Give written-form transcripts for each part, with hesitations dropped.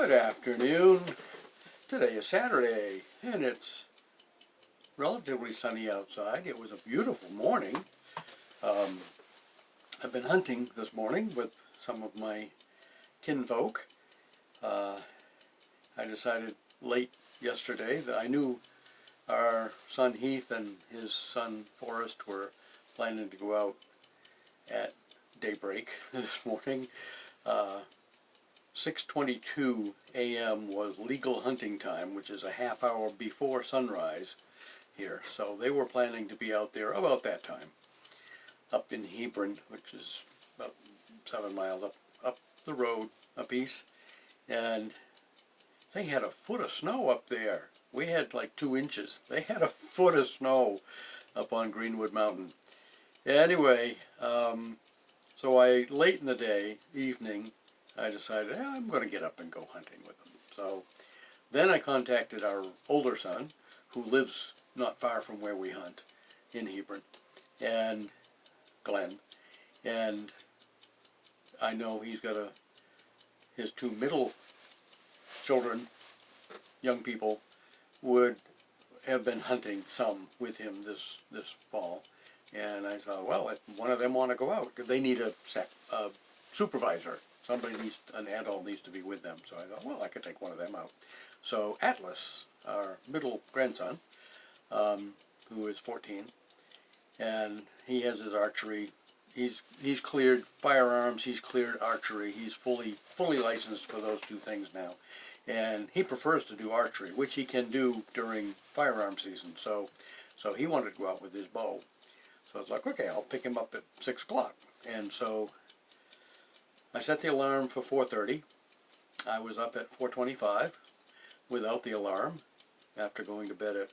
Good afternoon. Today is Saturday, and it's relatively sunny outside. It was a beautiful morning. I've been hunting this morning with some of my kinfolk. I decided late yesterday that I knew our son Heath and his son Forrest were planning to go out at daybreak this morning. 6:22 a.m. was legal hunting time, which is a half hour before sunrise here. So they were planning to be out there about that time, up in Hebron, which is about 7 miles up the road a piece. And they had a foot of snow up there. We had like 2 inches. They had a foot of snow up on Greenwood Mountain. Anyway, so late in the evening, I decided I'm going to get up and go hunting with them. So then I contacted our older son, who lives not far from where we hunt in Hebron, and Glenn. And I know he's got his 2 middle children, young people, would have been hunting some with him this fall. And I thought, well, if one of them want to go out, they need a supervisor. An adult needs to be with them. So I thought, well, I could take one of them out. So Atlas, our middle grandson, who is 14, and he has his archery. He's cleared firearms. He's cleared archery. He's fully licensed for those 2 things now, and he prefers to do archery, which he can do during firearm season. So he wanted to go out with his bow. So I was like, okay, I'll pick him up at 6 o'clock. And so I set the alarm for 4:30. I was up at 4:25 without the alarm after going to bed at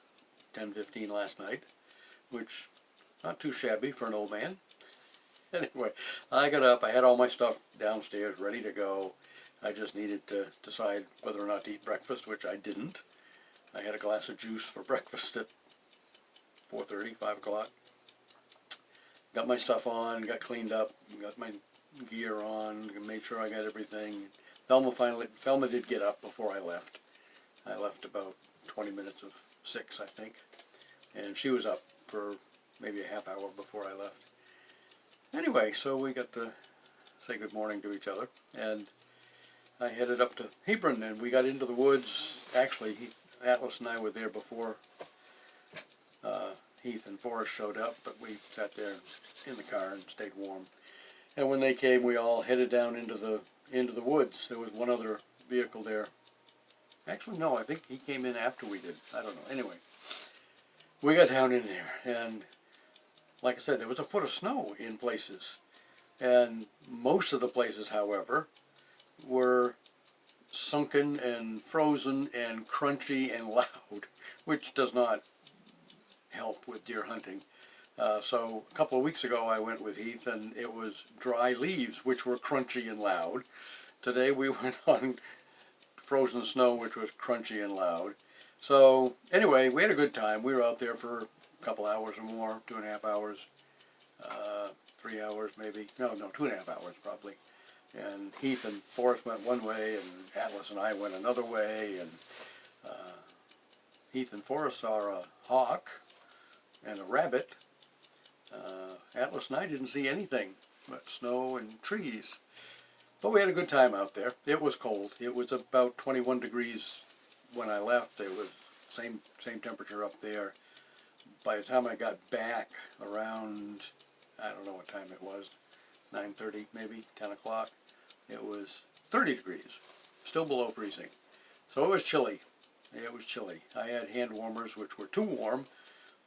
10:15 last night, which not too shabby for an old man. Anyway, I got up. I had all my stuff downstairs ready to go. I just needed to decide whether or not to eat breakfast, which I didn't. I had a glass of juice for breakfast at 4:30, 5 o'clock. Got my stuff on, got cleaned up, got my gear on, made sure I got everything. Thelma did get up before I left. I left about 20 minutes of 6, I think. And she was up for maybe a half hour before I left. Anyway, so we got to say good morning to each other. And I headed up to Hebron, and we got into the woods. Actually, Atlas and I were there before Heath and Forrest showed up, but we sat there in the car and stayed warm. And when they came, we all headed down into the woods. There was one other vehicle there. Actually, no, I think he came in after we did. I don't know. Anyway, we got down in there, and like I said, there was a foot of snow in places. And most of the places, however, were sunken and frozen and crunchy and loud, which does not help with deer hunting. So a couple of weeks ago I went with Heath, and it was dry leaves, which were crunchy and loud. Today we went on frozen snow, which was crunchy and loud. So anyway, we had a good time. We were out there for a couple hours or more, 2.5 hours, 3 hours maybe. No, 2.5 hours probably. And Heath and Forrest went one way, and Atlas and I went another way. And Heath and Forrest saw a hawk and a rabbit. Atlas and I didn't see anything but snow and trees. But we had a good time out there. It was cold. It was about 21 degrees when I left. It was same temperature up there. By the time I got back around, I don't know what time it was, 9:30 maybe, 10 o'clock, it was 30 degrees, still below freezing. So it was chilly. It was chilly. I had hand warmers, which were too warm.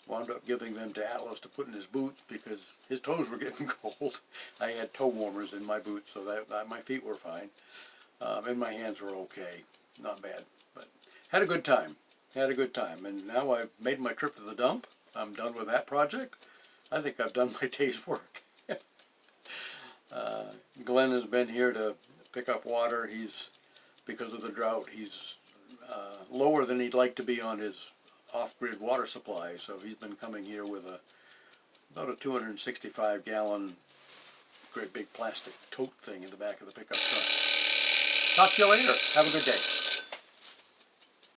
Wound up giving them to Atlas to put in his boots because his toes were getting cold. I had toe warmers in my boots so that my feet were fine. And my hands were okay. Not bad. But had a good time. Had a good time. And now I've made my trip to the dump. I'm done with that project. I think I've done my day's work. Glenn has been here to pick up water. Because of the drought, he's lower than he'd like to be on his off-grid water supply, so he's been coming here with about a 265-gallon great big plastic tote thing in the back of the pickup truck. Talk to you later. Have a good day.